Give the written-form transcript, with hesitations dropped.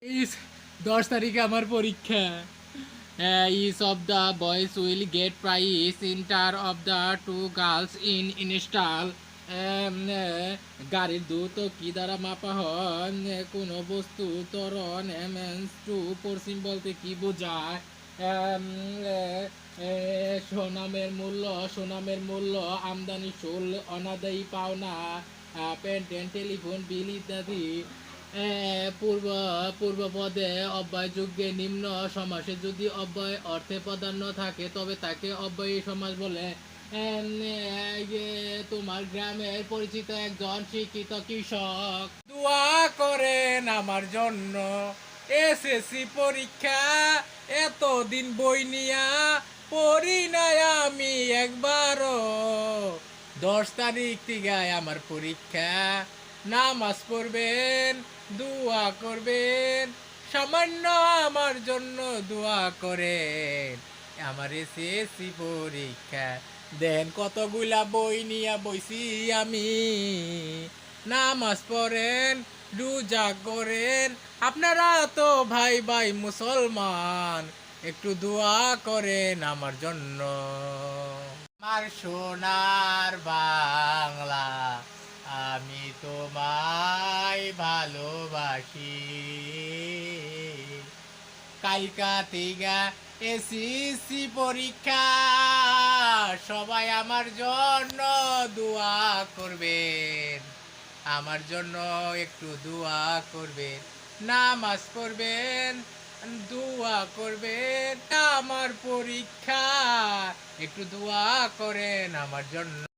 ইস 10 তারিখে আমার পরীক্ষা। Each of the boys will get prize inter of the two girls in install. গাড়ির দ্রুত কি দ্বারা মাপা হয় কোনো বস্তু ত্বরণ টু পশ্চিম বলতে কি বোঝায়? আম, আহ, সোনামের মূল্য আমদানি শুল্ক অনাদায়ী পাওনা পেটেন্ট টেলিফোন বিল ইত্যাদি। পূর্ব পূর্বপদে অব্যয় যুগে নিম্ন সমাসে যদি অব্যয় অর্থে প্রাধান্য থাকে তবে তাকে অব্যয়ী সমাস বলে। তোমার গ্রামের পরিচিত একজন শিক্ষিত কৃষক দোয়া করেন আমার জন্য। এসএসসি পরীক্ষা এতদিন বই নিয়া পড়ি নাই আমি একবারও। 10 তারিখ থেকে আমার পরীক্ষা। নামাজ পড়বেন, দোয়া করবেন, সামান্য আমার জন্য দোয়া করেন। আমার এসএসসি পরীক্ষা দেন কতগুলা বই নিয়া বইছি আমি। নামাজ পড়েন, রোজা করেন, আপনারা তো ভাই ভাই মুসলমান, একটু দোয়া করেন আমার জন্য। আমার সোনার বাংলা, আমি তোমায় ভালোবাসি। কালকা থেকে এসএসসি পরীক্ষা, সবাই আমার জন্য দোয়া করবেন। আমার জন্য একটু দোয়া করবেন, নামাজ পড়বেন, দোয়া করবেন। আমার পরীক্ষা একটু দোয়া করেন আমার জন্য।